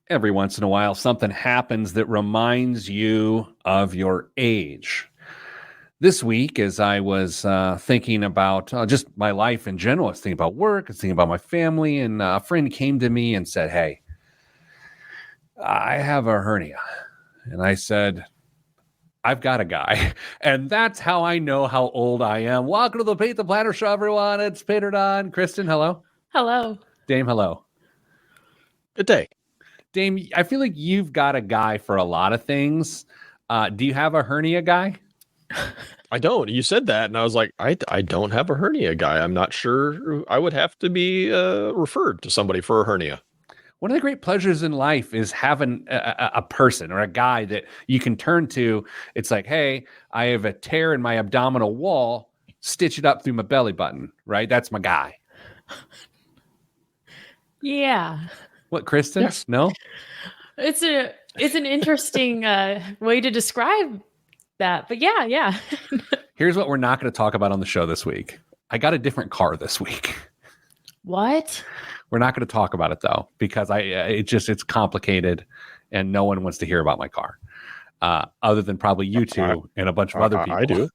Every once in a while, something happens that reminds you of your age. This week, as I was thinking about just my life in general, I was thinking about work, I was thinking about my family, and a friend came to me and said, "Hey, I have a hernia." And I said, "I've got a guy." And that's how I know how old I am. Welcome to the Pete the Planner Show, everyone. It's Peter Don. Kristen, hello. Hello. Dame, hello. Good day. Dame, I feel like you've got a guy for a lot of things. Do you have a hernia guy? I don't. You said that, and I was like, I don't have a hernia guy. I'm not sure. I would have to be referred to somebody for a hernia. One of the great pleasures in life is having a person or a guy that you can turn to. It's like, hey, I have a tear in my abdominal wall. Stitch it up through my belly button, right? That's my guy. Yeah. What, Kristen? Yes. No? It's an interesting way to describe that. But yeah. Here's what we're not going to talk about on the show this week. I got a different car this week. What? We're not going to talk about it though, because it's complicated and no one wants to hear about my car. Other than probably you two and a bunch of other people. I do.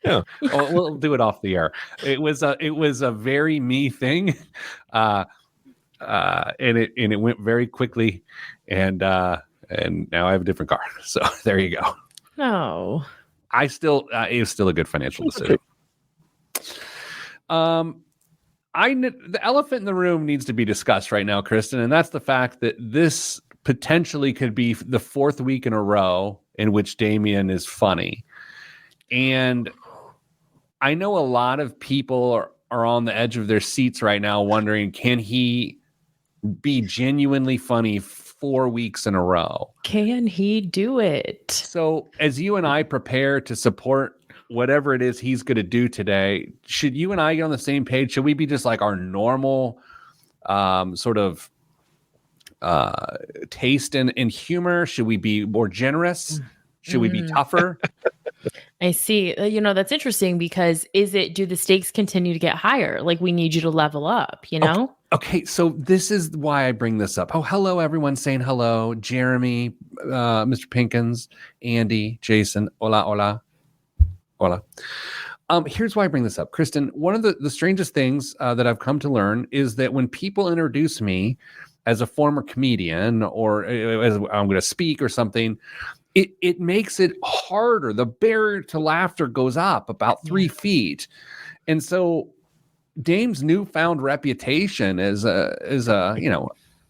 Yeah. We'll do it off the air. It was a very me thing. And it went very quickly, and now I have a different car. So there you go. No. It was still a good financial decision. Okay. The elephant in the room needs to be discussed right now, Kristen, and that's the fact that this potentially could be the fourth week in a row in which Damien is funny. And I know a lot of people are on the edge of their seats right now wondering, can he be genuinely funny 4 weeks in a row? Can he do it? So as you and I prepare to support whatever it is he's going to do today, should you and I get on the same page? Should we be just like our normal sort of taste and humor? Should we be more generous? Should we be tougher? I see. That's interesting because do the stakes continue to get higher? Like we need you to level up, Okay, so this is why I bring this up. Oh, hello, everyone saying hello. Jeremy, Mr. Pinkins, Andy, Jason, hola. Here's why I bring this up. Kristen, one of the strangest things that I've come to learn is that when people introduce me as a former comedian or as I'm going to speak or something, it makes it harder. The barrier to laughter goes up about 3 feet. And so Dame's newfound reputation as a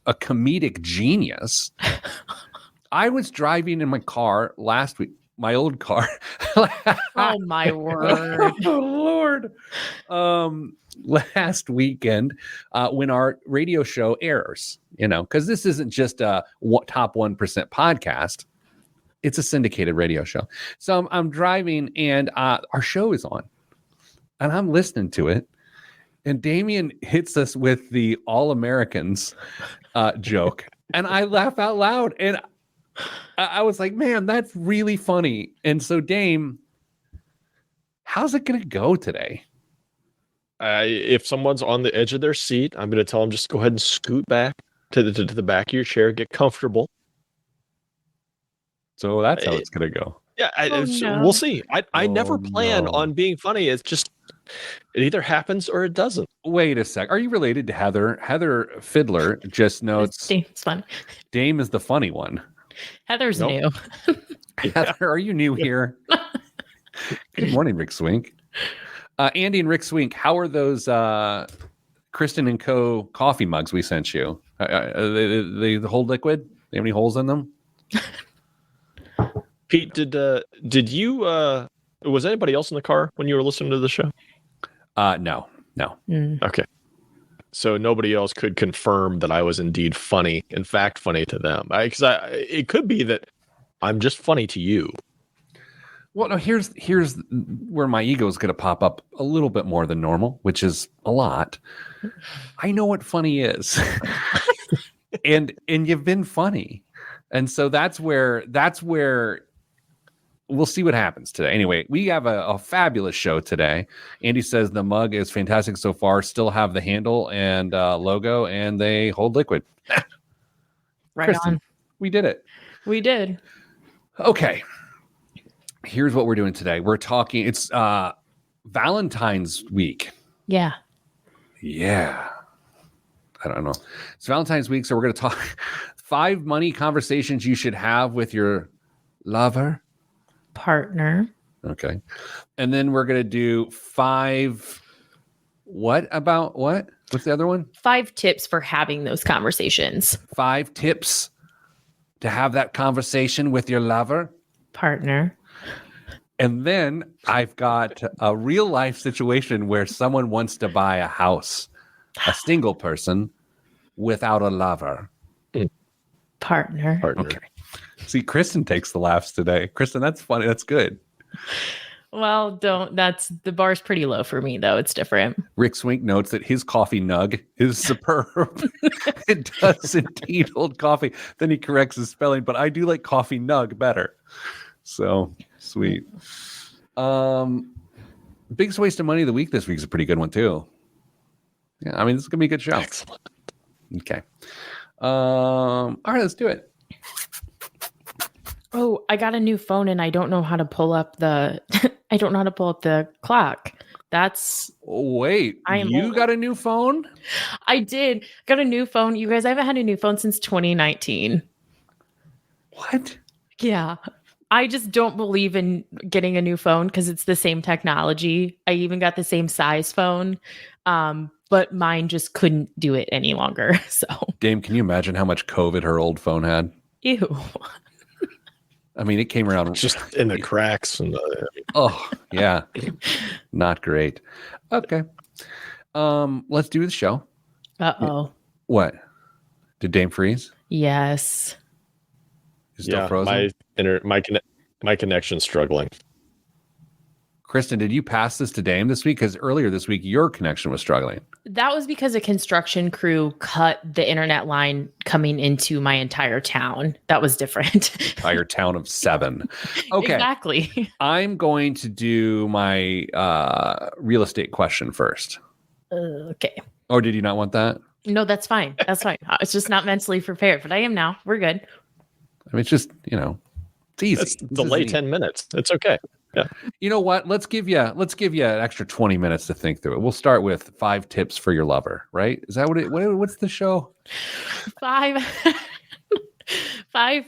comedic genius. I was driving in my car last week, my old car. Oh my word. Oh Lord. Last weekend when our radio show airs, because this isn't just a top 1% podcast. It's a syndicated radio show. So I'm driving and our show is on and I'm listening to it. And Damien hits us with the All Americans joke. And I laugh out loud. And I was like, man, that's really funny. And so, Dame, how's it going to go today? If someone's on the edge of their seat, I'm going to tell them just go ahead and scoot back to the back of your chair, get comfortable. So that's how it's going to go. Yeah, no. We'll see. I never plan on being funny. It's just it either happens or it doesn't. Wait a sec. Are you related to Heather? Heather Fiddler just notes Dame's funny. Dame is the funny one. Heather's new. Heather, are you new here? Good morning, Rick Swink. Andy and Rick Swink, how are those Kristen and Co. coffee mugs we sent you? They hold liquid? They have any holes in them? Pete, did you was anybody else in the car when you were listening to the show? No. Okay. So nobody else could confirm that I was indeed funny, in fact, funny to them. Because it could be that I'm just funny to you. Well, no, here's where my ego is going to pop up a little bit more than normal, which is a lot. I know what funny is, and you've been funny, and so that's where we'll see what happens today. Anyway, we have a fabulous show today. Andy says the mug is fantastic so far. Still have the handle and logo, and they hold liquid. Right Kristen, on. we did it. We did. Okay. Here's what we're doing today. We're talking, it's Valentine's week. Yeah. Yeah. I don't know. It's Valentine's week, so we're going to talk 5 money conversations you should have with your lover. Partner. Okay. And then we're going to do 5. What about what? What's the other one? 5 tips for having those conversations. 5 tips to have that conversation with your lover. Partner. And then I've got a real life situation where someone wants to buy a house, a single person without a lover. Partner. Okay. See, Kristen takes the laughs today. Kristen, that's funny. That's good. Well, the bar's pretty low for me, though. It's different. Rick Swink notes that his coffee nug is superb. It does indeed hold coffee. Then he corrects his spelling, but I do like coffee nug better. So sweet. Biggest waste of money of the week this week is a pretty good one too. Yeah, I mean, this is gonna be a good show. Excellent. Okay. All right, let's do it. Oh, I got a new phone and I don't know how to pull up the I don't know how to pull up the clock. That's Wait, you got a new phone? I did. Got a new phone. You guys, I haven't had a new phone since 2019. What? Yeah. I just don't believe in getting a new phone because it's the same technology. I even got the same size phone. But mine just couldn't do it any longer. So Dame, can you imagine how much COVID her old phone had? ew. I mean, it came around Just in the cracks. And oh, yeah. Not great. Okay. Let's do the show. Uh-oh. What? Did Dame freeze? Yes. Is still frozen? My connection's struggling. Kristen, did you pass this to Dame this week? Because earlier this week, your connection was struggling. That was because a construction crew cut the internet line coming into my entire town. That was different. Entire town of 7. Okay. Exactly. I'm going to do my real estate question first. Okay. Or did you not want that? No, that's fine. That's fine. I was just not mentally prepared, but I am now. We're good. I mean, it's just, it's easy. Let's delay 10 minutes. It's okay. Yeah. You know what? Let's give you an extra 20 minutes to think through it. We'll start with 5 tips for your lover, right? Is that what's the show? 5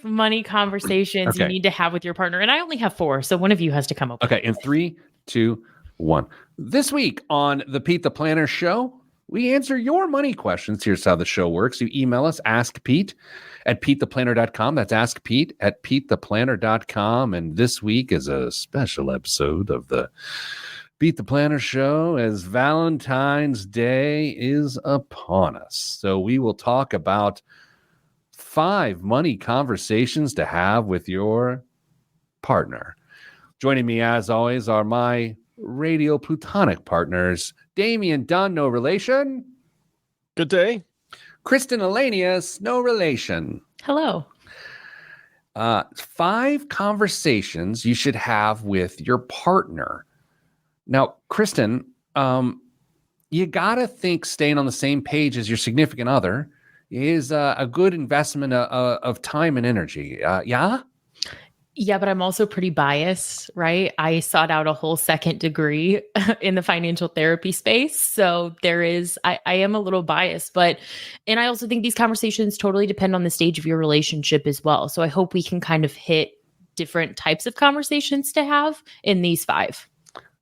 money conversations you need to have with your partner. And I only have 4, so one of you has to come up. Okay, in 3, 2, 1. This week on the Pete the Planner Show, we answer your money questions. Here's how the show works. You email us, askpete@petetheplanner.com. That's askpete@petetheplanner.com. And this week is a special episode of the Pete the Planner Show as Valentine's Day is upon us. So we will talk about 5 money conversations to have with your partner. Joining me, as always, are my radio plutonic partners, Damian Dunn, no relation. Good day. Kristen Elanius, no relation. Hello. 5 conversations you should have with your partner. Now, Kristen, you got to think staying on the same page as your significant other is a good investment of time and energy. Yeah? Yeah, but I'm also pretty biased, right? I sought out a whole second degree in the financial therapy space. So I am a little biased, and I also think these conversations totally depend on the stage of your relationship as well. So I hope we can kind of hit different types of conversations to have in these 5.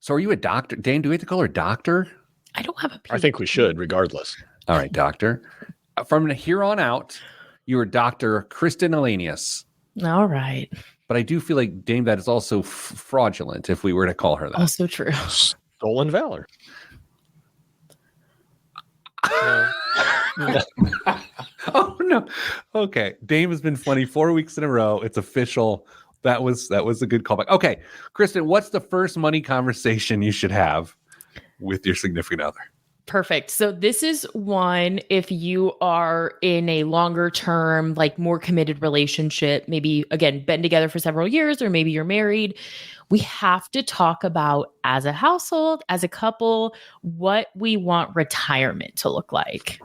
So are you a doctor? Dane, do we have to call her doctor? I don't have a PhD. I think we should, regardless. All right, doctor. From here on out, you are Dr. Kristen Elanius. All right. But I do feel like, Dame, that is also fraudulent if we were to call her that. Also true. Stolen valor. Oh, no. Okay. Dame has been funny 4 weeks in a row. It's official. That was a good callback. Okay. Kristen, what's the first money conversation you should have with your significant other? Perfect. So this is one if you are in a longer term, like more committed relationship, maybe again, been together for several years, or maybe you're married. We have to talk about, as a household, as a couple, what we want retirement to look like.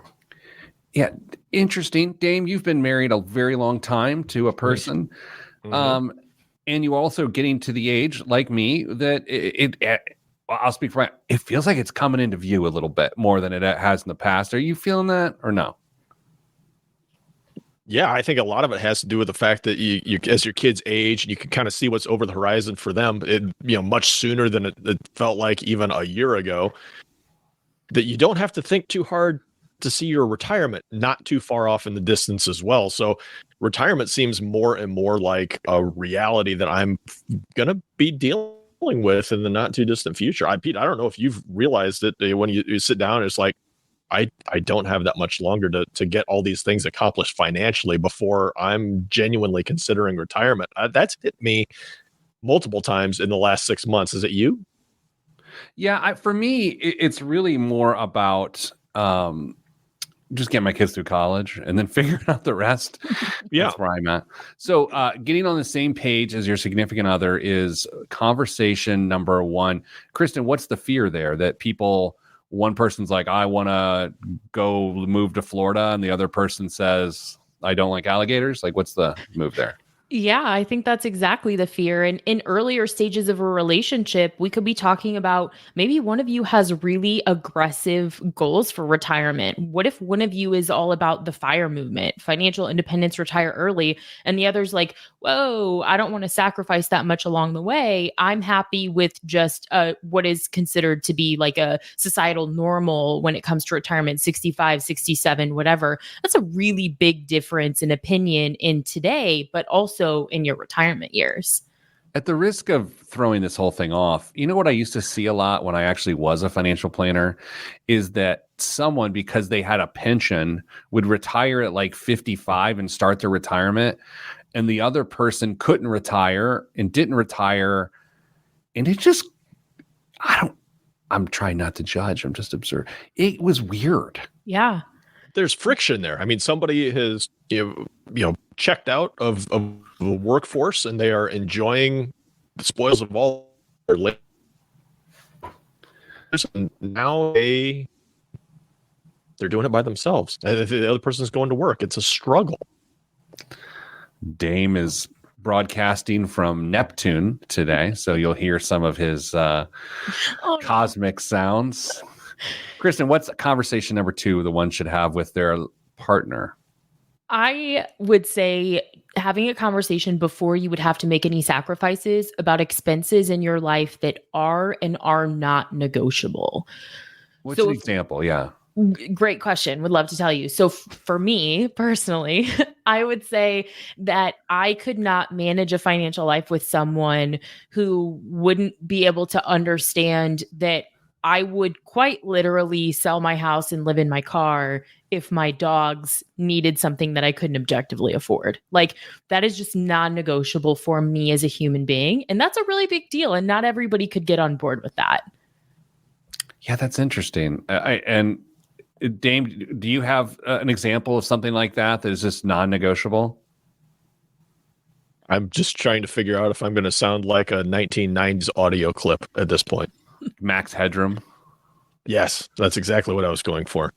Yeah, interesting. Dame, you've been married a very long time to a person. And you also getting to the age like me that well, I'll speak for my, it feels like it's coming into view a little bit more than it has in the past. Are you feeling that or no? Yeah, I think a lot of it has to do with the fact that you as your kids age, you can kind of see what's over the horizon for them. Much sooner than it felt like even a year ago. That you don't have to think too hard to see your retirement not too far off in the distance as well. So retirement seems more and more like a reality that I'm gonna be dealing with in the not too distant future. Pete, I don't know if you've realized it when you sit down. It's like I don't have that much longer to get all these things accomplished financially before I'm genuinely considering retirement. That's hit me multiple times in the last 6 months. Is it you? Yeah, for me, it's really more about just getting my kids through college and then figuring out the rest. Yeah. That's where I'm at. So getting on the same page as your significant other is conversation number one. Kristen, what's the fear there that one person's like, I want to go move to Florida, and the other person says, I don't like alligators? Like, what's the move there? Yeah, I think that's exactly the fear. And in earlier stages of a relationship, we could be talking about maybe one of you has really aggressive goals for retirement. What if one of you is all about the FIRE movement, financial independence, retire early, and the other's like, whoa, I don't want to sacrifice that much along the way. I'm happy with just what is considered to be like a societal normal when it comes to retirement, 65, 67, whatever. That's a really big difference in opinion in today, but also in your retirement years. At the risk of throwing this whole thing off, you know what I used to see a lot when I actually was a financial planner is that someone, because they had a pension, would retire at like 55 and start their retirement, and the other person couldn't retire and didn't retire. And it just, I'm trying not to judge. I'm just observing. It was weird. Yeah. There's friction there. I mean, somebody has checked out of the workforce and they are enjoying the spoils of all their labor. And now they're doing it by themselves. The other person's going to work. It's a struggle. Dame is broadcasting from Neptune today, so you'll hear some of his cosmic sounds. Kristen, what's conversation number 2 the one should have with their partner? I would say having a conversation before you would have to make any sacrifices about expenses in your life that are and are not negotiable. What's an example? Yeah. Great question. Would love to tell you. So for me personally, I would say that I could not manage a financial life with someone who wouldn't be able to understand that I would quite literally sell my house and live in my car if my dogs needed something that I couldn't objectively afford. Like, that is just non-negotiable for me as a human being. And that's a really big deal. And not everybody could get on board with that. Yeah, that's interesting. And Dame, do you have an example of something like that is just non-negotiable? I'm just trying to figure out if I'm going to sound like a 1990s audio clip at this point. Max Headroom. Yes, that's exactly what I was going for.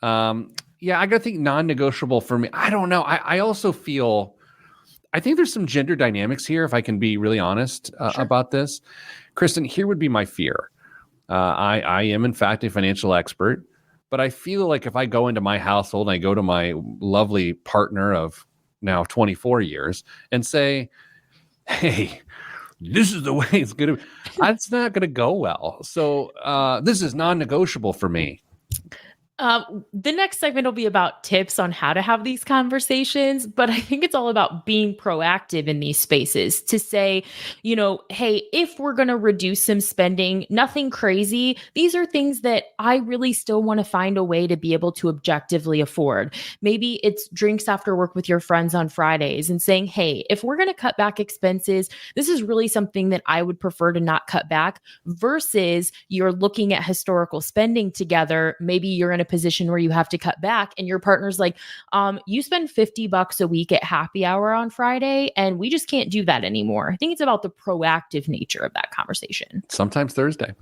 Yeah, I gotta think non-negotiable for me. I don't know. I also feel, I think there's some gender dynamics here, if I can be really honest about this. Kristen, here would be my fear. I am, in fact, a financial expert, but I feel like if I go into my household and I go to my lovely partner of now 24 years and say, hey, this is the way it's going to be, it's not going to go well. So this is non-negotiable for me. The next segment will be about tips on how to have these conversations, but I think it's all about being proactive in these spaces to say, hey, if we're going to reduce some spending, nothing crazy. These are things that I really still want to find a way to be able to objectively afford. Maybe it's drinks after work with your friends on Fridays and saying, hey, if we're going to cut back expenses, this is really something that I would prefer to not cut back, versus you're looking at historical spending together. Maybe you're in a position where you have to cut back and your partner's like, you spend $50 a week at happy hour on Friday and we just can't do that anymore. I think it's about the proactive nature of that conversation. Sometimes Thursday.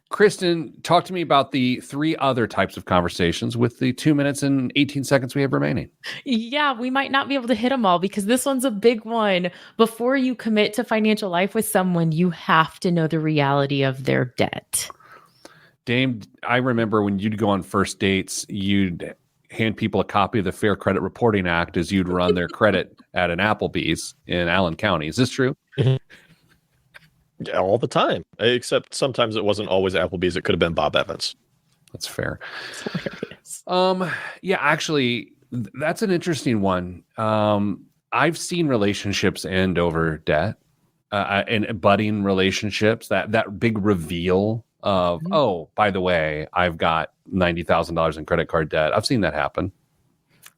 Kristen, talk to me about the 3 other types of conversations with the 2 minutes and 18 seconds we have remaining. Yeah, we might not be able to hit them all because this one's a big one. Before you commit to financial life with someone, you have to know the reality of their debt. Dame, I remember when you'd go on first dates, you'd hand people a copy of the Fair Credit Reporting Act as you'd run their credit at an Applebee's in Allen County. Is this true? Yeah, all the time, except sometimes it wasn't always Applebee's. It could have been Bob Evans. That's fair. Yeah, actually, that's an interesting one. I've seen relationships end over debt, and budding relationships. That big reveal of, oh, by the way, I've got $90,000 in credit card debt. I've seen that happen.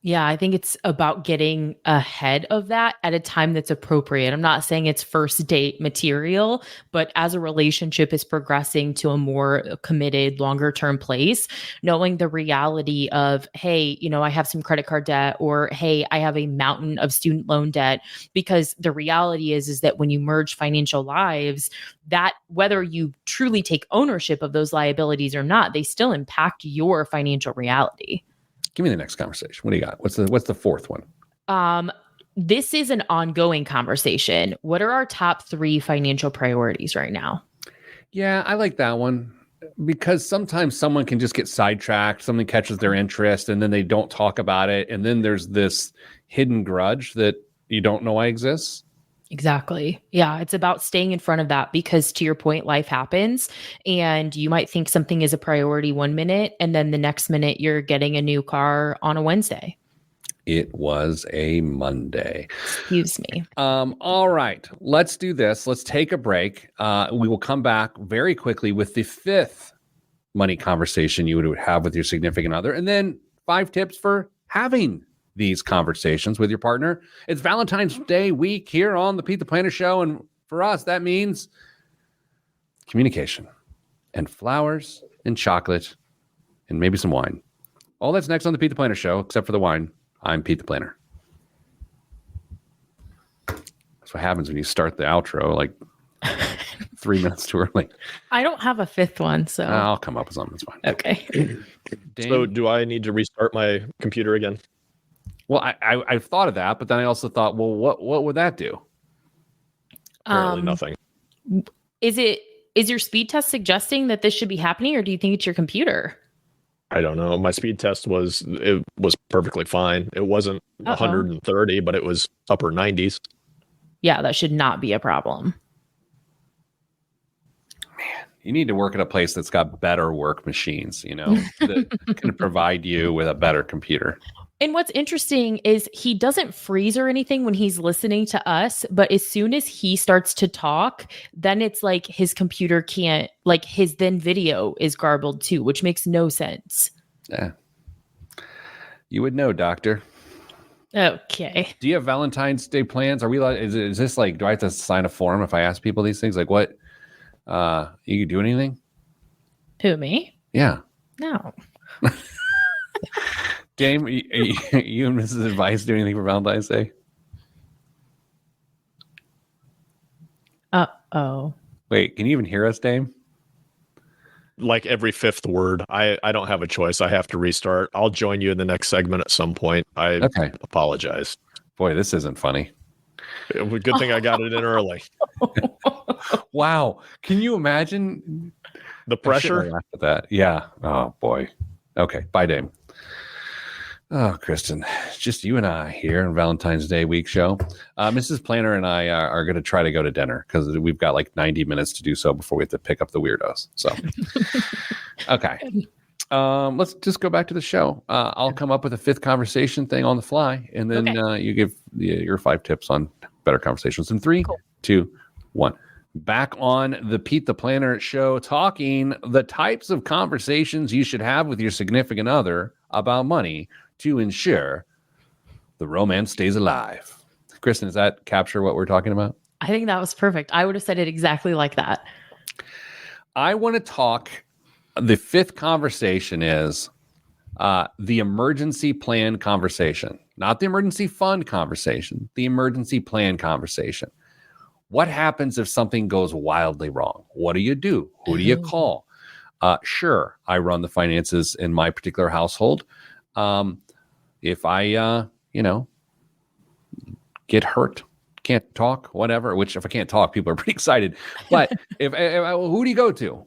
Yeah, I think it's about getting ahead of that at a time that's appropriate. I'm not saying it's first date material, but as a relationship is progressing to a more committed, longer term place, knowing the reality of, hey, I have some credit card debt, or hey, I have a mountain of student loan debt, because the reality is that when you merge financial lives, that whether you truly take ownership of those liabilities or not, they still impact your financial reality. Give me the next conversation. What do you got? What's the fourth one? This is an ongoing conversation. What are our top 3 financial priorities right now? Yeah, I like that one because sometimes someone can just get sidetracked. Something catches their interest and then they don't talk about it. And then there's this hidden grudge that you don't know why exists. Exactly. Yeah, it's about staying in front of that because, to your point, life happens and you might think something is a priority one minute and then the next minute you're getting a new car on a Wednesday. It was a Monday. Excuse me. All right, let's do this. Let's take a break. We will come back very quickly with the 5th money conversation you would have with your significant other, and then 5 tips for having these conversations with your partner. It's Valentine's Day week here on the Pete the Planner Show, and for us, that means communication and flowers and chocolate and maybe some wine. All that's next on the Pete the Planner Show, except for the wine. I'm Pete the Planner. That's what happens when you start the outro like 3 minutes too early. I don't have a 5th one, so I'll come up with something. It's fine. Okay. So do I need to restart my computer again? Well, I've thought of that, but then I also thought, well, what would that do? Apparently nothing. Is your speed test suggesting that this should be happening, or do you think it's your computer? I don't know. My speed test was perfectly fine. It wasn't 130, but it was upper 90s. Yeah, that should not be a problem. Man, you need to work at a place that's got better work machines, that can provide you with a better computer. And what's interesting is he doesn't freeze or anything when he's listening to us, but as soon as he starts to talk, then it's like his computer can't, like his then video is garbled too, which makes no sense. Yeah. You would know, doctor. Okay. Do you have Valentine's Day plans? Are we allowed, is this like, do I have to sign a form if I ask people these things? Like what, you can do anything? Who, me? Yeah. No. Dame, you and Mrs. Advice do anything for Valentine's Day? Uh-oh. Wait, can you even hear us, Dame? Like every 5th word. I don't have a choice. I have to restart. I'll join you in the next segment at some point. I apologize. Boy, this isn't funny. Good thing I got it in early. Wow. Can you imagine the pressure? I laughed at that. Yeah. Oh, boy. Okay. Bye, Dame. Oh, Kristen, just you and I here on Valentine's Day week show. Mrs. Planner and I are going to try to go to dinner because we've got like 90 minutes to do so before we have to pick up the weirdos. So, okay. Let's just go back to the show. I'll come up with a 5th conversation thing on the fly, and then you give your 5 tips on better conversations in 3, 2, 1. Back on the Pete the Planner Show, talking the types of conversations you should have with your significant other about money to ensure the romance stays alive. Kristen, does that capture what we're talking about? I think that was perfect. I would have said it exactly like that. I want to talk. The 5th conversation is the emergency plan conversation, not the emergency fund conversation, the emergency plan conversation. What happens if something goes wildly wrong? What do you do? Who do you call? Sure, I run the finances in my particular household. If I, get hurt, can't talk, whatever, which if I can't talk, people are pretty excited. But if who do you go to?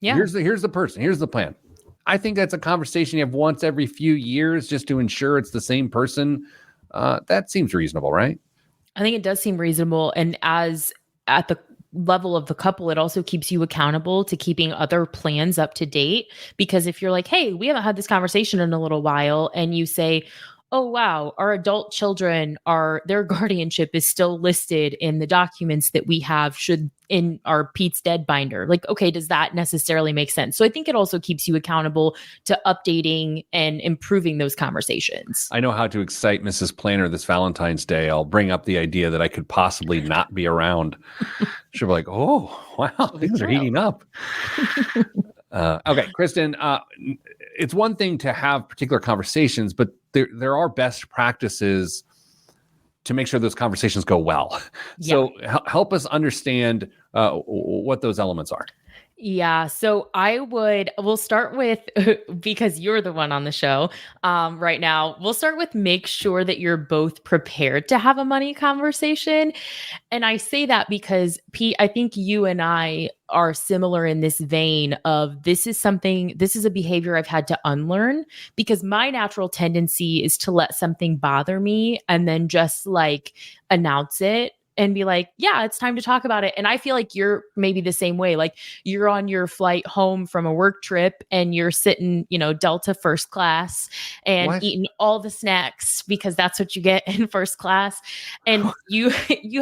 Yeah. Here's the person. Here's the plan. I think that's a conversation you have once every few years just to ensure it's the same person. That seems reasonable, right? I think it does seem reasonable. And as at the level of the couple, it also keeps you accountable to keeping other plans up to date. Because if you're like, hey, we haven't had this conversation in a little while, and you say, oh, wow, our adult children their guardianship is still listed in the documents that we have in our Pete's Dead binder. Like, okay, does that necessarily make sense? So I think it also keeps you accountable to updating and improving those conversations. I know how to excite Mrs. Planner this Valentine's Day. I'll bring up the idea that I could possibly not be around. She'll be like, oh, wow, things are heating up. Okay, Kristen, it's one thing to have particular conversations, but there are best practices to make sure those conversations go well. Yeah. So help us understand what those elements are. Yeah. So we'll start with, because you're the one on the show right now, we'll start with make sure that you're both prepared to have a money conversation. And I say that because Pete, I think you and I are similar in this vein of this is a behavior I've had to unlearn, because my natural tendency is to let something bother me and then just like announce it and be like, yeah, it's time to talk about it. And I feel like you're maybe the same way. Like you're on your flight home from a work trip and you're sitting, Delta first class and eating all the snacks because that's what you get in first class. And you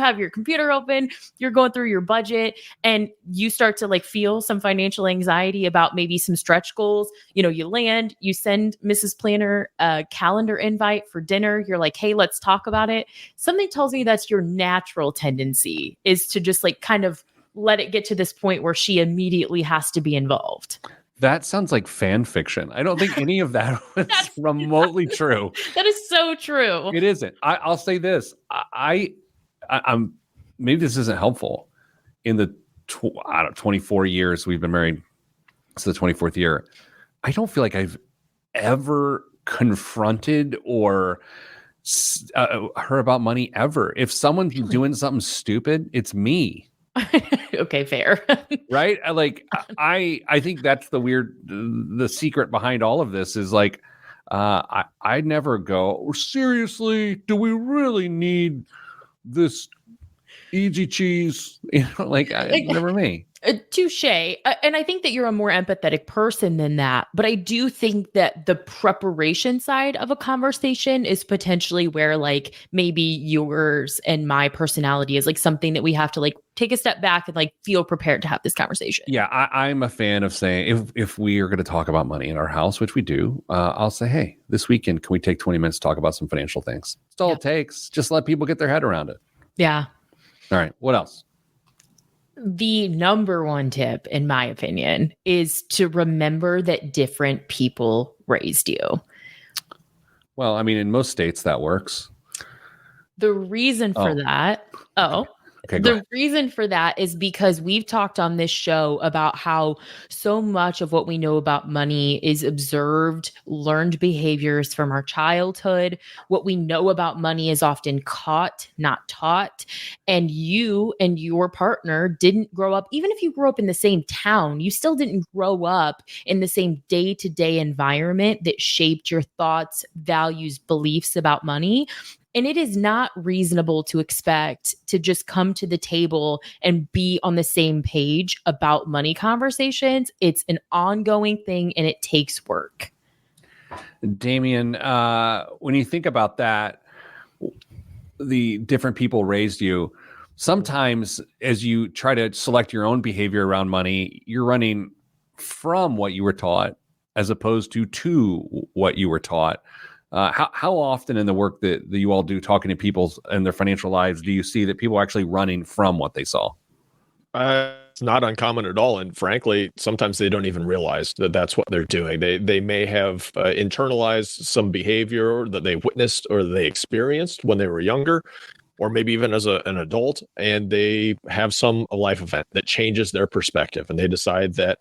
have your computer open, you're going through your budget, and you start to like feel some financial anxiety about maybe some stretch goals. You land, you send Mrs. Planner a calendar invite for dinner. You're like, hey, let's talk about it. Something tells me that's your natural tendency is to just like kind of let it get to this point where she immediately has to be involved. That sounds like fan fiction. I don't think any of that was remotely true. That is so true. It isn't. I'll say this. I'm maybe this isn't helpful. In the 24 years we've been married, it's the 24th year. I don't feel like I've ever confronted or her about money ever. If someone's doing something stupid, it's me. Okay, fair. Right? I think that's the secret behind all of this is like, I never go, seriously, do we really need this easy cheese? Never me. Touche. And I think that you're a more empathetic person than that. But I do think that the preparation side of a conversation is potentially where like maybe yours and my personality is like something that we have to like take a step back and like feel prepared to have this conversation. Yeah, I'm a fan of saying if we are going to talk about money in our house, which we do, I'll say, hey, this weekend, can we take 20 minutes to talk about some financial things? That's all it takes. Just let people get their head around it. Yeah. All right. What else? The number one tip, in my opinion, is to remember that different people raised you. Well, I mean, in most states that works. The reason for that, reason for that is because we've talked on this show about how so much of what we know about money is observed, learned behaviors from our childhood. What we know about money is often caught, not taught. And you and your partner didn't grow up, even if you grew up in the same town, you still didn't grow up in the same day-to-day environment that shaped your thoughts, values, beliefs about money. And it is not reasonable to expect to just come to the table and be on the same page about money conversations. It's an ongoing thing and it takes work. Damien, when you think about that, the different people raised you, sometimes as you try to select your own behavior around money, you're running from what you were taught as opposed to what you were taught. How often in the work that you all do talking to people and their financial lives do you see that people are actually running from what they saw? It's not uncommon at all. And frankly, sometimes they don't even realize that that's what they're doing. They may have internalized some behavior that they witnessed or they experienced when they were younger, or maybe even as an adult, and they have some life event that changes their perspective. And they decide that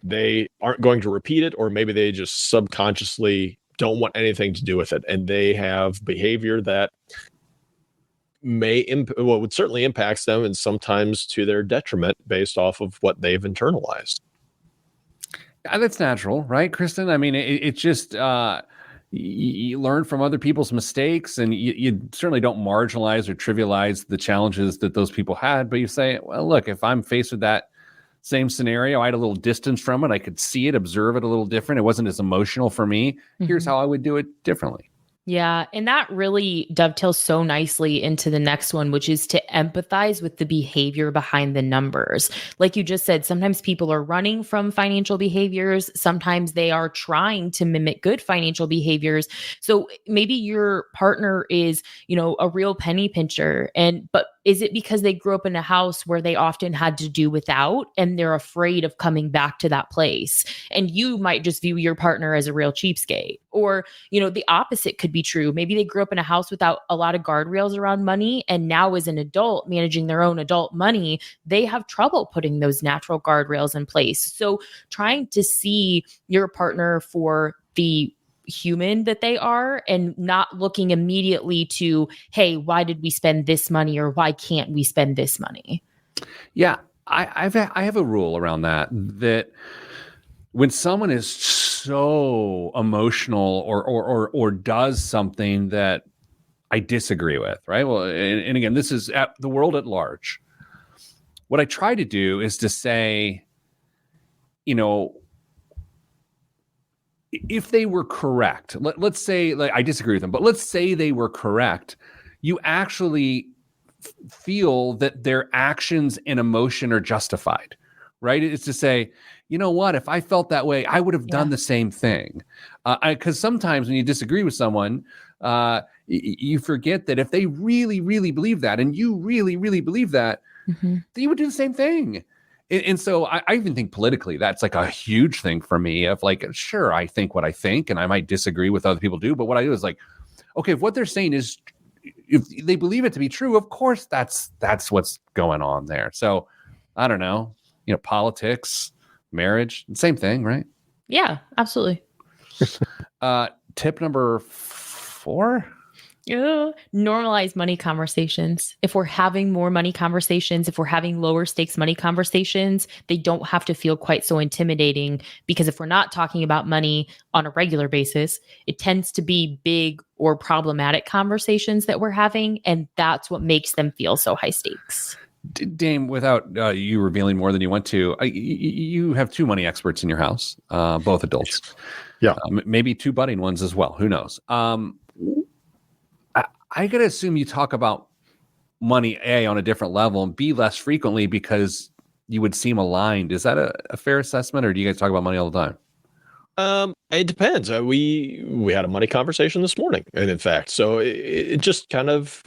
they aren't going to repeat it, or maybe they just subconsciously don't want anything to do with it, and they have behavior that would certainly impacts them, and sometimes to their detriment based off of what they've internalized. That's natural, right, Kristen? I mean, it's just you learn from other people's mistakes, and you certainly don't marginalize or trivialize the challenges that those people had. But you say, well, look, if I'm faced with that same scenario, I had a little distance from it. I could see it, observe it a little different. It wasn't as emotional for me. Here's how I would do it differently. Yeah. And that really dovetails so nicely into the next one, which is to empathize with the behavior behind the numbers. Like you just said, sometimes people are running from financial behaviors. Sometimes they are trying to mimic good financial behaviors. So maybe your partner is, a real penny pincher. But is it because they grew up in a house where they often had to do without and they're afraid of coming back to that place? And you might just view your partner as a real cheapskate. Or, the opposite could be true. Maybe they grew up in a house without a lot of guardrails around money. And now as an adult managing their own adult money, they have trouble putting those natural guardrails in place. So trying to see your partner for the human that they are and not looking immediately to, hey, why did we spend this money, or why can't we spend this money? Yeah, I have a rule around that when someone is so emotional or does something that I disagree with, right? Well, and again, this is at the world at large. What I try to do is to say, if they were correct, let's say, like, I disagree with them, but let's say they were correct, you actually feel that their actions and emotion are justified, right? It's to say, you know what, if I felt that way, I would have done the same thing. Because sometimes when you disagree with someone, you forget that if they really, really believe that, and you really, really believe that, then you would do the same thing. And so I even think politically, that's like a huge thing for me of like, sure, I think what I think, and I might disagree with other people do, but what I do is like, okay, if what they're saying is, if they believe it to be true, of course, that's what's going on there. So I don't know, politics, marriage, same thing, right? Yeah, absolutely. Tip number 4. Normalize money conversations. If we're having more money conversations, if we're having lower stakes money conversations, they don't have to feel quite so intimidating, because if we're not talking about money on a regular basis, it tends to be big or problematic conversations that we're having. And that's what makes them feel so high stakes. Dame, without you revealing more than you want to, you have 2 money experts in your house, both adults. Yeah. Maybe 2 budding ones as well. Who knows? I got to assume you talk about money, A, on a different level, and B, less frequently, because you would seem aligned. Is that a fair assessment, or do you guys talk about money all the time? It depends. We had a money conversation this morning, and in fact, so it just kind of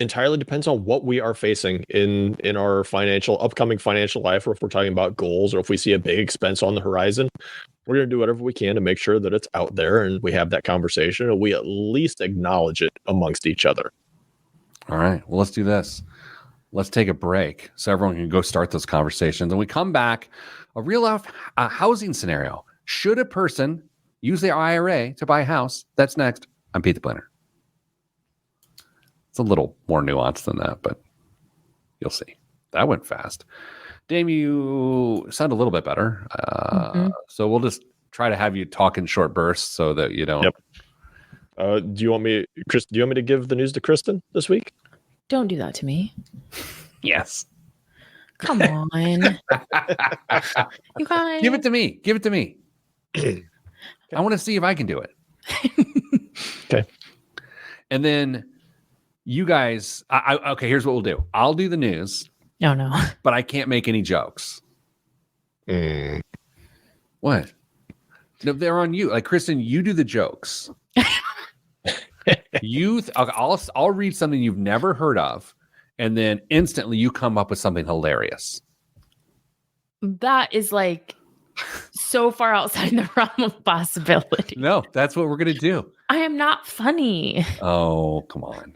entirely depends on what we are facing in our upcoming financial life, or if we're talking about goals, or if we see a big expense on the horizon. We're going to do whatever we can to make sure that it's out there and we have that conversation, and we at least acknowledge it amongst each other. All right. Well, let's do this. Let's take a break so everyone can go start those conversations. And we come back, a real life housing scenario. Should a person use their IRA to buy a house? That's next. I'm Pete the Planner. It's a little more nuanced than that, but you'll see. That went fast. Dame, you sound a little bit better. So we'll just try to have you talk in short bursts so that you don't. Yep. Do you want me to give the news to Kristen this week? Don't do that to me. Yes. Come on. You guys. Give it to me. I want to see if I can do it. Okay. And then you guys, okay, here's what we'll do. I'll do the news. Oh, no. But I can't make any jokes. What? No, they're on you. Like, Kristen, you do the jokes. I'll read something you've never heard of, and then instantly you come up with something hilarious. That is like so far outside the realm of possibility. No, that's what we're going to do. I am not funny. Oh, come on.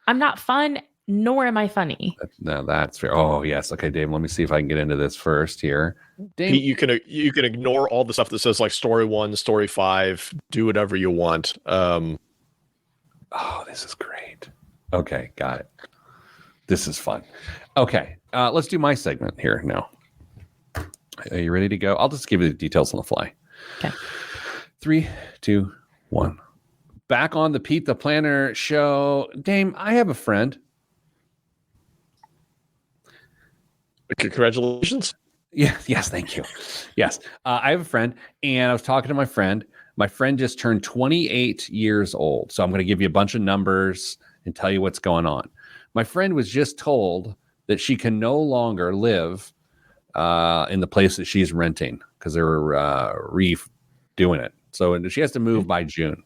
I'm not fun. nor am I funny. No, that's fair. Oh, yes. Okay, Dave, let me see if I can get into this first here. Dave, Pete, you can ignore all the stuff that says like story 1, story 5, do whatever you want. oh, this is great. Okay, got it. This is fun. Okay, let's do my segment here now. Are you ready to go? I'll just give you the details on the fly. Okay. 3, 2, 1. Back on the Pete the Planner show. Dame, I have a friend. Congratulations. Yeah, yes, thank you. Yes, I have a friend, and I was talking to my friend. My friend just turned 28 years old. So I'm going to give you a bunch of numbers and tell you what's going on. My friend was just told that she can no longer live in the place that she's renting because they're redoing it. So she has to move by June.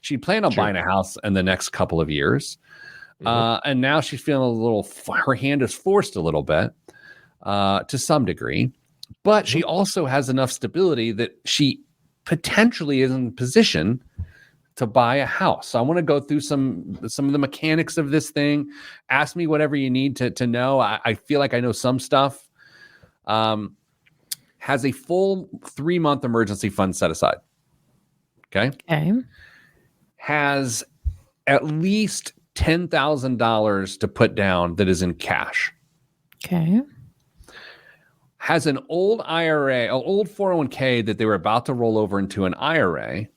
She planned on buying a house in the next couple of years. And now she's feeling a little, her hand is forced a little bit to some degree. But she also has enough stability that she potentially is in position to buy a house. So I want to go through some of the mechanics of this thing. Ask me whatever you need to know. I feel like I know some stuff. Has a full 3-month emergency fund set aside. Okay. Has at least $10,000 to put down that is in cash. Okay. Has an old IRA, an old 401k that they were about to roll over into an IRA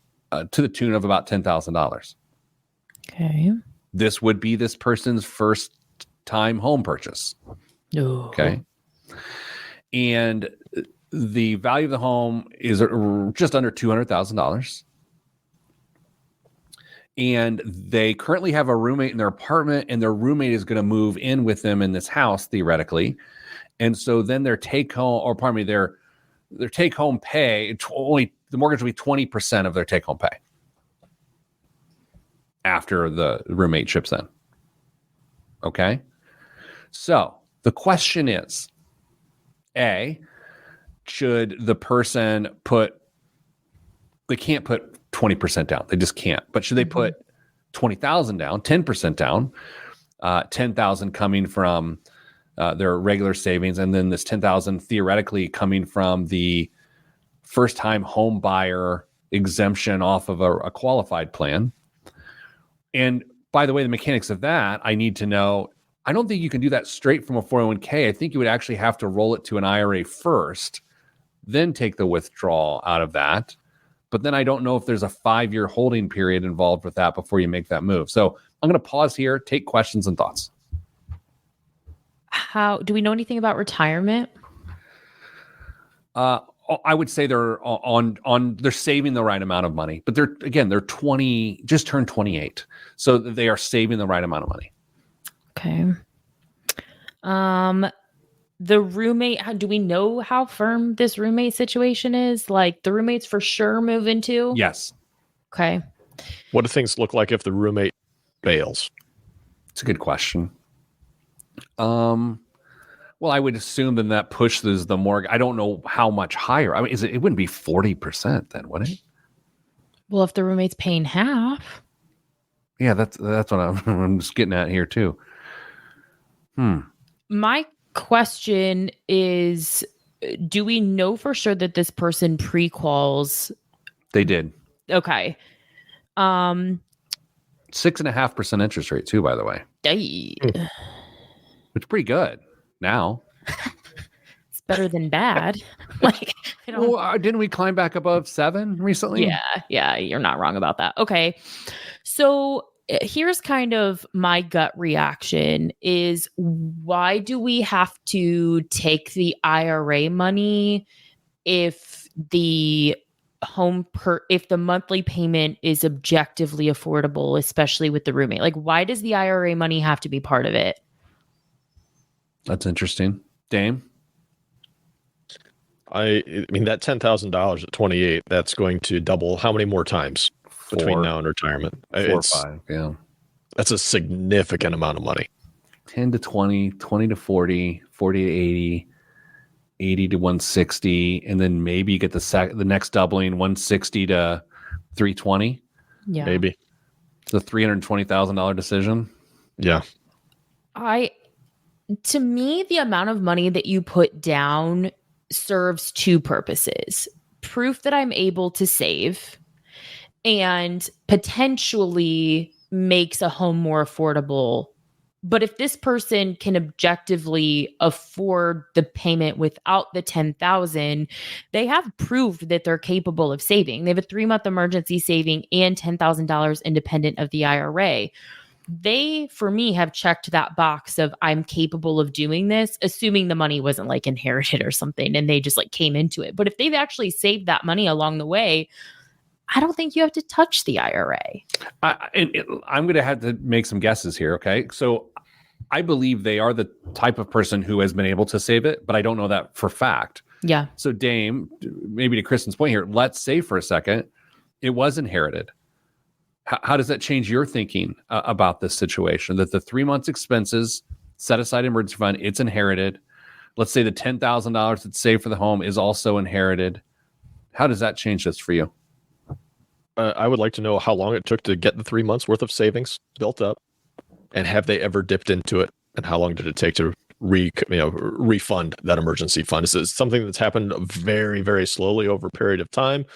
to the tune of about $10,000. Okay. This would be this person's first time home purchase. Okay. And the value of the home is just under $200,000. And they currently have a roommate in their apartment, and their roommate is going to move in with them in this house, theoretically. And so then their take home pay, the mortgage will be 20% of their take home pay after the roommate chips in. Okay. So the question is, A, should the person they can't put 20% down. They just can't. But should they put 20,000 down, 10% down, 10,000 coming from their regular savings, and then this 10,000 theoretically coming from the first-time home buyer exemption off of a qualified plan? And by the way, the mechanics of that, I need to know. I don't think you can do that straight from a 401k. I think you would actually have to roll it to an IRA first, then take the withdrawal out of that. But then I don't know if there's a 5-year holding period involved with that before you make that move. So I'm going to pause here, take questions and thoughts. How do we know anything about retirement? I would say they're they're saving the right amount of money, but they're 20, just turned 28. So they are saving the right amount of money. Okay. The roommate, do we know how firm this roommate situation is? Like the roommates for sure move into? Yes. Okay. What do things look like if the roommate bails? It's a good question. Well, I would assume then that pushes the mortgage. I don't know how much higher. I mean, it wouldn't be 40% then, would it? Well, if the roommate's paying half. Yeah, that's what I'm just getting at here too. My question is, do we know for sure that this person pre-quals? They did. Okay. 6.5% interest rate too, by the way. It's pretty good now. It's better than bad. Like, didn't we climb back above 7 recently? Yeah, you're not wrong about that. Okay. So here's kind of my gut reaction is, why do we have to take the IRA money if the monthly payment is objectively affordable, especially with the roommate? Like, why does the IRA money have to be part of it? That's interesting. Dame? I mean, that $10,000 at 28, that's going to double how many more times between now and retirement? 4 or 5, yeah. That's a significant amount of money. 10 to 20, 20 to 40, 40 to 80, 80 to 160, and then maybe you get the next doubling, 160 to 320. Yeah. Maybe. It's a $320,000 decision. Yeah. To me, the amount of money that you put down serves two purposes: proof that I'm able to save, and potentially makes a home more affordable. But if this person can objectively afford the payment without the 10,000, they have proved that they're capable of saving. They have a 3-month emergency saving and $10,000 independent of the IRA. They, for me, have checked that box of I'm capable of doing this, assuming the money wasn't like inherited or something and they just like came into it. But if they've actually saved that money along the way, I don't think you have to touch the IRA. I'm going to have to make some guesses here. Okay. So I believe they are the type of person who has been able to save it, but I don't know that for fact. Yeah. So Dame, maybe to Kristen's point here, let's say for a second, it was inherited. How does that change your thinking about this situation? That the 3 months expenses, set aside emergency fund, it's inherited. Let's say the $10,000 that's saved for the home is also inherited. How does that change this for you? I would like to know how long it took to get the 3 months worth of savings built up, and have they ever dipped into it? And how long did it take to refund that emergency fund? Is it something that's happened very, very slowly over a period of time,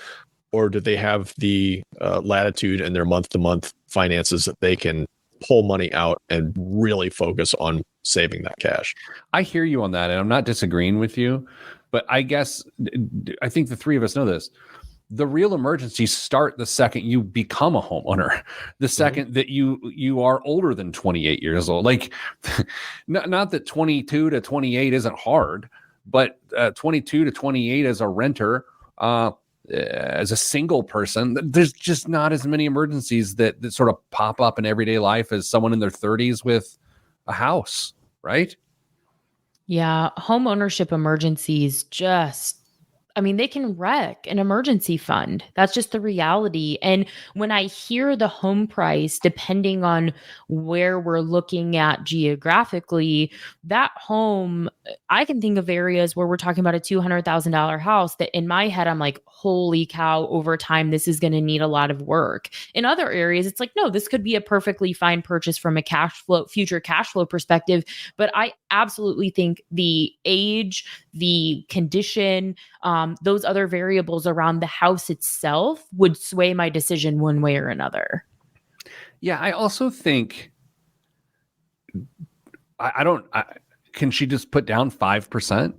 or do they have the latitude in their month-to-month finances that they can pull money out and really focus on saving that cash? I hear you on that, and I'm not disagreeing with you, but I think the three of us know this. The real emergencies start the second you become a homeowner, the second that you are older than 28 years old. Like, not that 22 to 28 isn't hard, but 22 to 28 as a renter, as a single person, there's just not as many emergencies that sort of pop up in everyday life as someone in their 30s with a house, right? Yeah. Home ownership emergencies they can wreck an emergency fund. That's just the reality. And when I hear the home price, depending on where we're looking at geographically, that home, I can think of areas where we're talking about a $200,000 house that in my head, I'm like, holy cow, over time, this is going to need a lot of work. In other areas, it's like, no, this could be a perfectly fine purchase from a future cash flow perspective. But I absolutely think the age, the condition, those other variables around the house itself would sway my decision one way or another. Yeah, I also think can she just put down 5%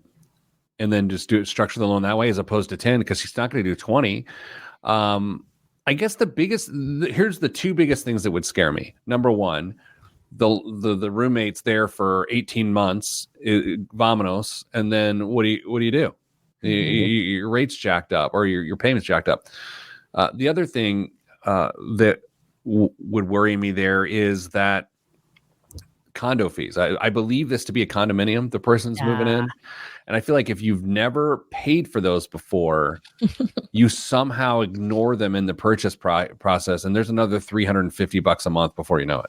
and then just structure the loan that way as opposed to 10, because she's not going to do 20. I guess here's the two biggest things that would scare me. Number one, the roommate's there for 18 months, vamonos, and then what do you do? Your rate's jacked up, or your payment's jacked up. The other thing that would worry me there is that condo fees. I believe this to be a condominium the person's moving in, and I feel like if you've never paid for those before, you somehow ignore them in the purchase process, and there's another $350 a month before you know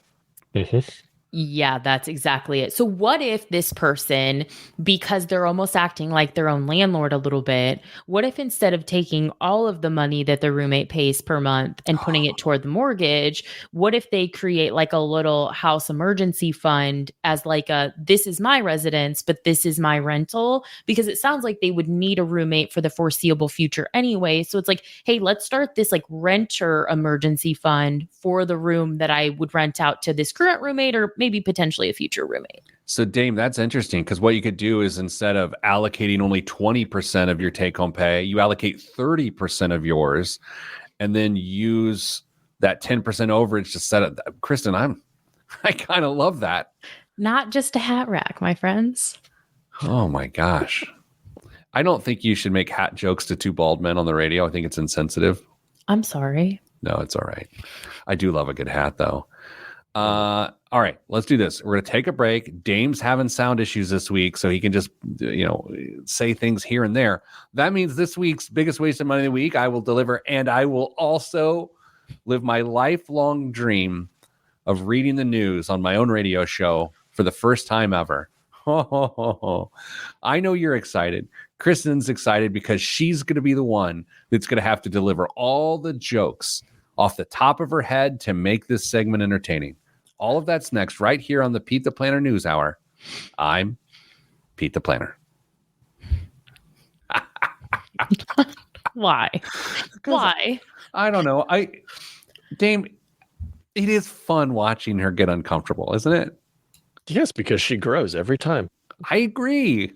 it. Yeah, that's exactly it. So what if this person, because they're almost acting like their own landlord a little bit, what if instead of taking all of the money that the roommate pays per month and putting it toward the mortgage, what if they create like a little house emergency fund as like this is my residence, but this is my rental? Because it sounds like they would need a roommate for the foreseeable future anyway. So it's like, hey, let's start this like renter emergency fund for the room that I would rent out to this current roommate, or maybe potentially a future roommate. So Dame, that's interesting, because what you could do is, instead of allocating only 20% of your take-home pay, you allocate 30% of yours, and then use that 10% overage to set it. Kristen, I kind of love that. Not just a hat rack, my friends. Oh my gosh. I don't think you should make hat jokes to two bald men on the radio. I think it's insensitive. I'm sorry. No, it's all right. I do love a good hat, though. All right, let's do this. We're going to take a break. Dame's having sound issues this week, so he can just, say things here and there. That means this week's biggest waste of money of the week, I will deliver, and I will also live my lifelong dream of reading the news on my own radio show for the first time ever. I know you're excited. Kristen's excited because she's going to be the one that's going to have to deliver all the jokes off the top of her head to make this segment entertaining. All of that's next right here on the Pete the Planner News Hour. I'm Pete the Planner. Why? Why? I don't know. Dame, it is fun watching her get uncomfortable, isn't it? Yes, because she grows every time. I agree.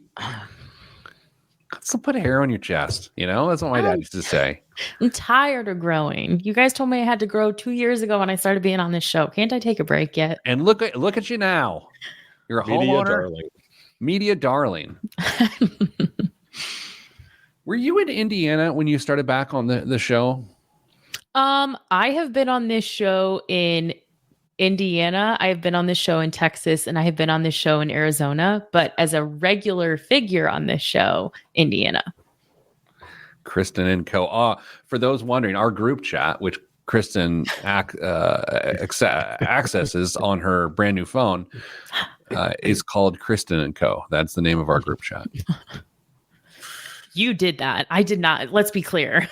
So put a hair on your chest. That's what my dad used to say. I'm tired of growing. You guys told me I had to grow 2 years ago when I started being on this show. Can't I take a break yet? And look at you now. You're a Media homeowner. darling. Media darling. Were you in Indiana when you started back on the show? I have been on this show in Indiana. I have been on this show in Texas, and I have been on this show in Arizona. But as a regular figure on this show, Indiana. Kristen and Co. For those wondering, our group chat, which Kristen accesses on her brand new phone, is called Kristen and Co. That's the name of our group chat. You did that. I did not. Let's be clear.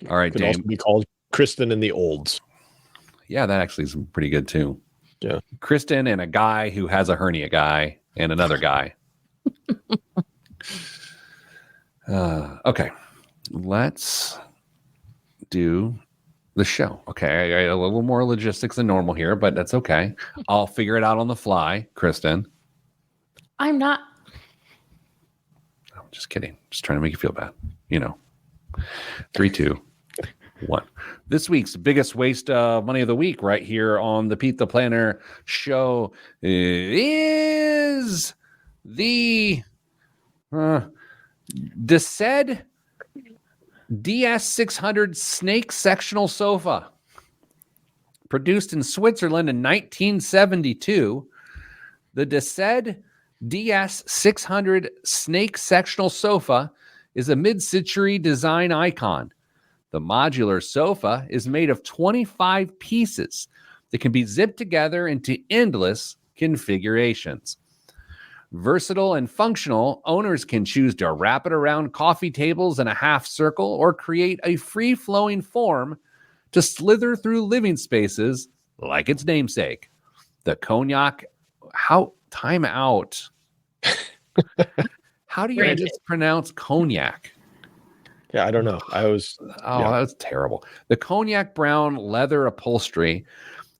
All right, It could Dame. also be called Kristen and the Olds. Yeah, that actually is pretty good too. Yeah. Kristen and a guy who has a hernia guy and another guy. Okay. Let's do the show. Okay. I got a little more logistics than normal here, but that's okay. I'll figure it out on the fly, Kristen. I'm not. I'm just kidding. Just trying to make you feel bad. 3, 2, 1. This week's biggest waste of money of the week right here on the Pete the Planner show is the Desed DS600 snake sectional sofa. Produced in Switzerland in 1972, the Desed DS600 snake sectional sofa is a mid-century design icon. The modular sofa is made of 25 pieces that can be zipped together into endless configurations. Versatile and functional, owners can choose to wrap it around coffee tables in a half circle or create a free-flowing form to slither through living spaces like its namesake. The Cognac... Time out. How do you mispronounce cognac? Yeah, I don't know. That was terrible. The cognac brown leather upholstery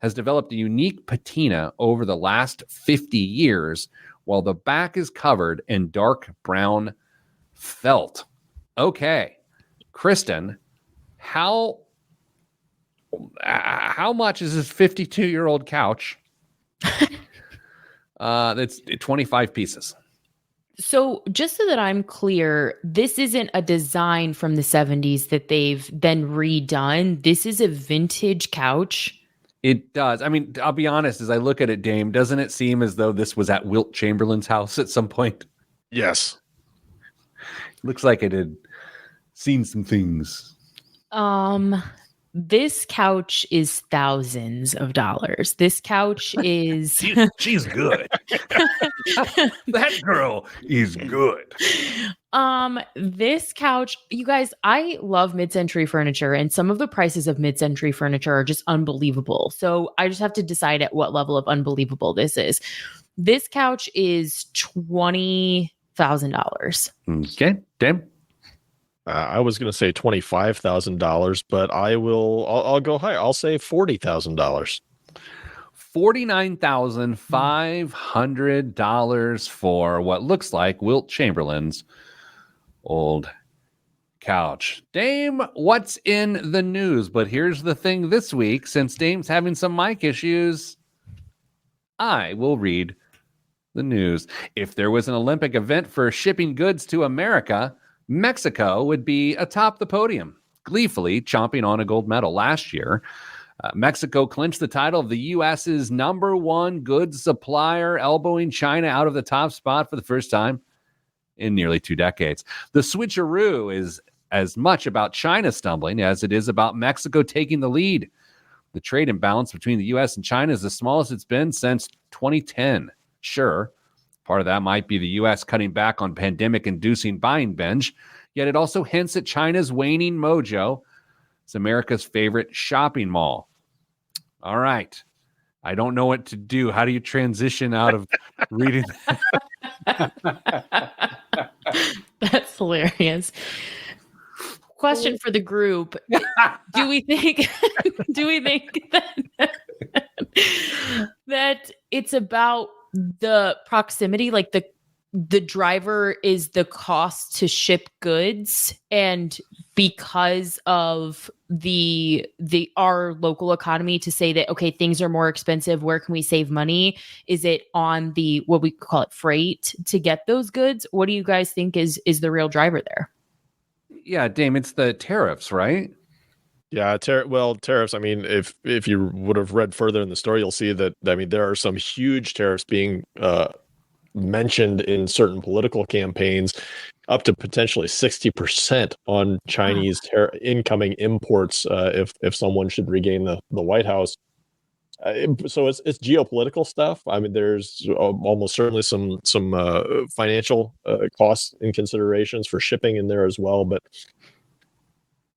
has developed a unique patina over the last 50 years, while the back is covered in dark brown felt. Okay, Kristen, how much is this 52-year-old couch? That's 25 pieces. So just so that I'm clear, this isn't a design from the 70s that they've then redone. This is a vintage couch. It does. I mean, I'll be honest, as I look at it, Dame, doesn't it seem as though this was at Wilt Chamberlain's house at some point? Yes. Looks like it had seen some things. This couch is thousands of dollars. This couch is... She's good. That girl is good. This couch, you guys, I love mid-century furniture, and some of the prices of mid-century furniture are just unbelievable. So I just have to decide at what level of unbelievable this is. This couch is $20,000. Okay, Dame. I was going to say $25,000, but I'll go higher. I'll say $40,000. $49,500 for what looks like Wilt Chamberlain's old couch. Dame, what's in the news? But here's the thing this week, since Dame's having some mic issues, I will read the news. If there was an Olympic event for shipping goods to America, Mexico would be atop the podium, gleefully chomping on a gold medal. Last year, Mexico clinched the title of the U.S.'s #1 goods supplier, elbowing China out of the top spot for the first time in nearly 2 decades. The switcheroo is as much about China stumbling as it is about Mexico taking the lead. The trade imbalance between the U.S. and China is the smallest it's been since 2010. Sure, part of that might be the U.S. cutting back on pandemic-inducing buying binge, yet it also hints at China's waning mojo. It's America's favorite shopping mall. All right. I don't know what to do. How do you transition out of reading that? That's hilarious. Question for the group. Do we think that it's about the proximity, like the driver is the cost to ship goods, and because of the our local economy to say that, okay, things are more expensive, where can we save money? Is it on the, what we call it, freight to get those goods? What do you guys think is the real driver there? Yeah, Dame, it's the tariffs, right? Yeah, tariffs. I mean, if you would have read further in the story, you'll see that, I mean, there are some huge tariffs being mentioned in certain political campaigns, up to potentially 60% on Chinese incoming imports if someone should regain the White House. So it's geopolitical stuff. I mean, there's almost certainly some financial costs and considerations for shipping in there as well, but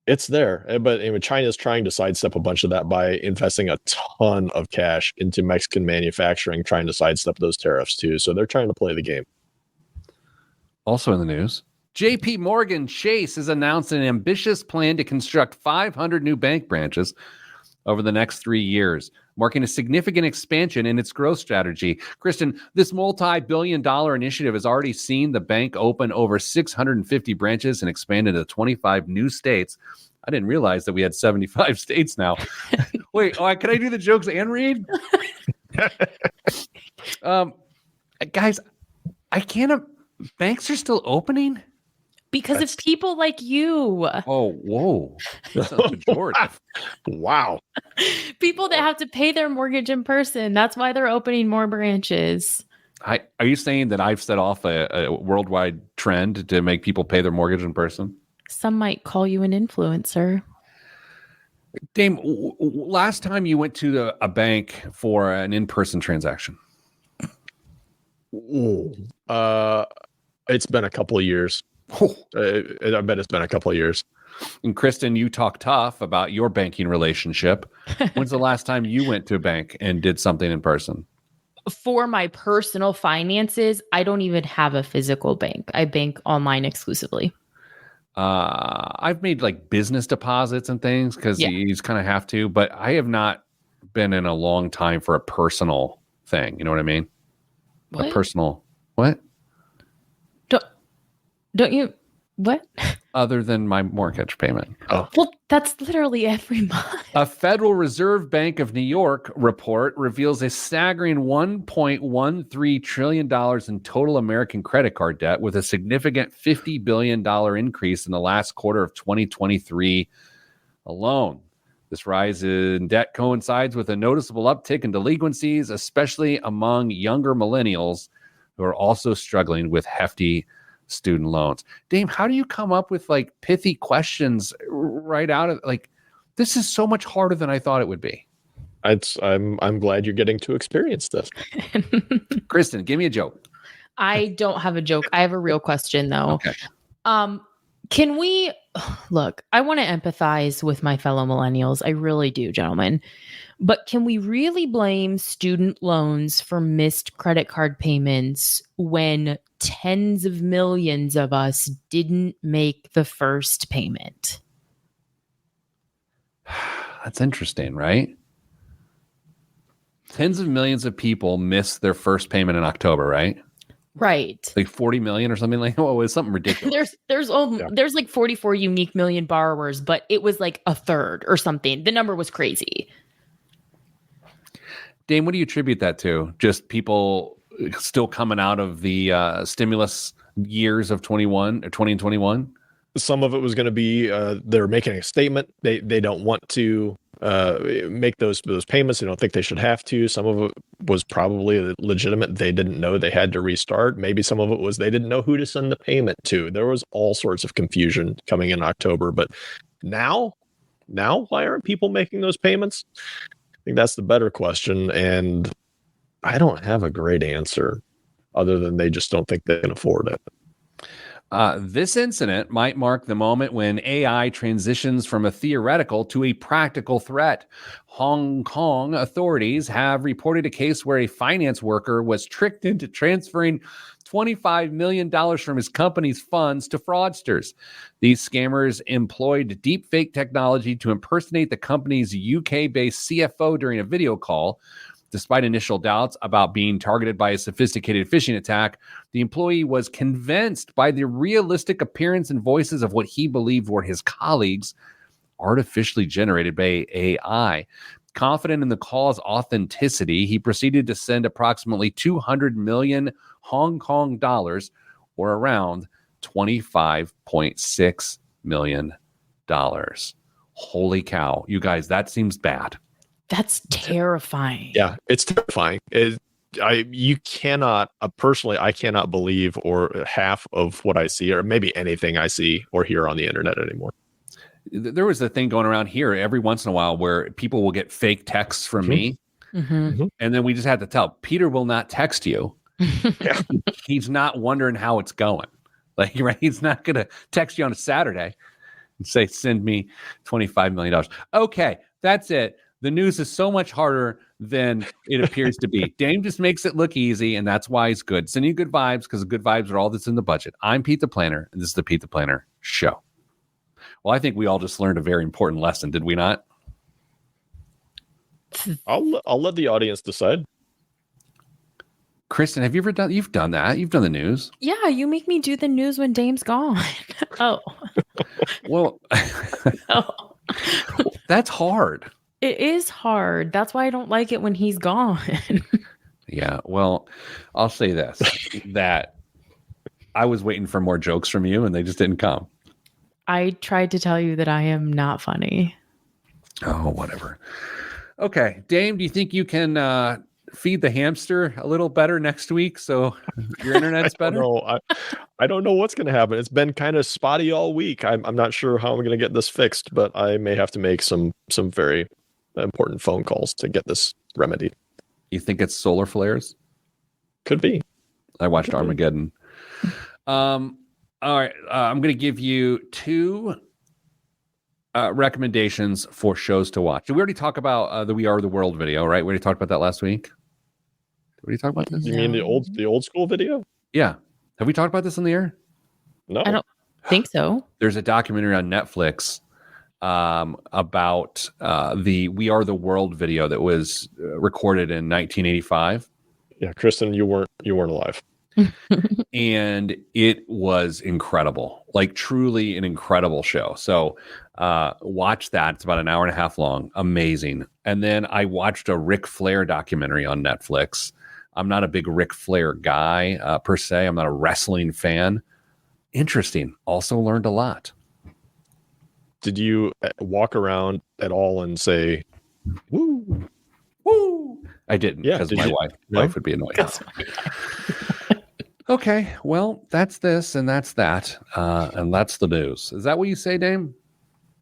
it's there. But I mean, China's trying to sidestep a bunch of that by investing a ton of cash into Mexican manufacturing, trying to sidestep those tariffs too. So they're trying to play the game. Also in the news, J.P. Morgan Chase has announced an ambitious plan to construct 500 new bank branches over the next 3 years, marking a significant expansion in its growth strategy. Kristen, this multi-billion-dollar initiative has already seen the bank open over 650 branches and expand into 25 new states. I didn't realize that we had 75 states now. Wait, can I do the jokes and read? Guys, I can't. Banks are still opening? Because of people like you. Oh, whoa. That's pejorative. Wow. People that have to pay their mortgage in person. That's why they're opening more branches. Are you saying that I've set off a worldwide trend to make people pay their mortgage in person? Some might call you an influencer. Dame, last time you went to a bank for an in-person transaction? It's been a couple of years. I bet it's been a couple of years. And Kristen, you talk tough about your banking relationship. When's the last time you went to a bank and did something in person? For my personal finances, I don't even have a physical bank. I bank online exclusively. I've made like business deposits and things because you just kind of have to, but I have not been in a long time for a personal thing. You know what I mean? What? A personal what? Don't you? What? Other than my mortgage payment. Oh. Well, that's literally every month. A Federal Reserve Bank of New York report reveals a staggering $1.13 trillion in total American credit card debt, with a significant $50 billion increase in the last quarter of 2023 alone. This rise in debt coincides with a noticeable uptick in delinquencies, especially among younger millennials who are also struggling with hefty student loans. Dame, how do you come up with like pithy questions right out of like, this is so much harder than I thought it would be. I'm glad you're getting to experience this. Kristen, give me a joke. I don't have a joke. I have a real question though. Okay. Can we look, I want to empathize with my fellow millennials. I really do, gentlemen. But can we really blame student loans for missed credit card payments when tens of millions of us didn't make the first payment? That's interesting, right? Tens of millions of people missed their first payment in October, right? Right. Like 40 million or something like that. Oh, it was something ridiculous. There's like 44 unique million borrowers, but it was like a third or something. The number was crazy. Dame, what do you attribute that to? Just people still coming out of the stimulus years of 20 and 21? Some of it was going to be they're making a statement. They don't want to make those payments. They don't think they should have to. Some of it was probably legitimate. They didn't know they had to restart. Maybe some of it was they didn't know who to send the payment to. There was all sorts of confusion coming in October. But now, why aren't people making those payments? I think that's the better question. And I don't have a great answer other than they just don't think they can afford it. This incident might mark the moment when AI transitions from a theoretical to a practical threat. Hong Kong authorities have reported a case where a finance worker was tricked into transferring $25 million from his company's funds to fraudsters. These scammers employed deepfake technology to impersonate the company's UK-based CFO during a video call. Despite initial doubts about being targeted by a sophisticated phishing attack, the employee was convinced by the realistic appearance and voices of what he believed were his colleagues, artificially generated by AI. Confident in the call's authenticity, he proceeded to send approximately 200 million Hong Kong dollars, or around $25.6 million. Holy cow. You guys, that seems bad. That's terrifying. Yeah, it's terrifying. You cannot, personally, I cannot believe or half of what I see, or maybe anything I see or hear on the internet anymore. There was a thing going around here every once in a while where people will get fake texts from me. Mm-hmm. And then we just had to tell Peter will not text you. Yeah. He's not wondering how it's going. Like, right? He's not going to text you on a Saturday and say, send me $25 million. Okay, that's it. The news is so much harder than it appears to be. Dame just makes it look easy, and that's why he's good. Sending you good vibes, because the good vibes are all that's in the budget. I'm Pete the Planner, and this is the Pete the Planner Show. Well, I think we all just learned a very important lesson, did we not? I'll let the audience decide. Kristen, have you ever done? You've done that. You've done the news. Yeah, you make me do the news when Dame's gone. Oh, Well, oh. that's hard. It is hard. That's why I don't like it when he's gone. Yeah. Well, I'll say this: that I was waiting for more jokes from you, and they just didn't come. I tried to tell you that I am not funny. Oh, whatever. Okay, Dame, do you think you can feed the hamster a little better next week so your internet's better? I don't know what's going to happen. It's been kind of spotty all week. I'm not sure how I'm going to get this fixed, but I may have to make some very important phone calls to get this remedied. You think it's solar flares? Could be. I watched Armageddon. All right, I'm going to give you two recommendations for shows to watch. Did we already talk about the We Are the World video, right? We already talked about that last week. Did we talk about this? You mean the old school video? Yeah. Have we talked about this on the air? No. I don't think so. There's a documentary on Netflix about the We Are the World video that was recorded in 1985. Yeah, Kristen, you weren't alive. And it was incredible, like truly an incredible show. So watch that. It's about an hour and a half long. Amazing. And then I watched a Ric Flair documentary on Netflix. I'm not a big Ric Flair guy per se. I'm not a wrestling fan. Interesting. Also learned a lot. Did you walk around at all and say, woo, woo? I didn't, because my wife would be annoyed. Okay, well, that's this and that's that. And that's the news. Is that what you say, Dame?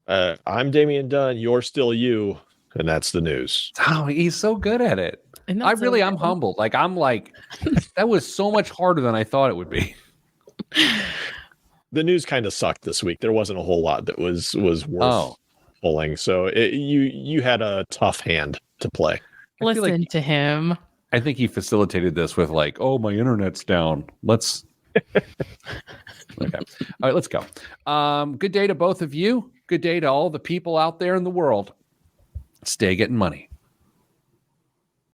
I'm Damian Dunn. You're still you. And that's the news. Oh, he's so good at it. I'm humbled. I'm like, that was so much harder than I thought it would be. The news kind of sucked this week. There wasn't a whole lot that was worth pulling. So you had a tough hand to play. Listen to him. I think he facilitated this with like, oh, my internet's down. Let's. Okay. All right, let's go. Good day to both of you. Good day to all the people out there in the world. Stay getting money.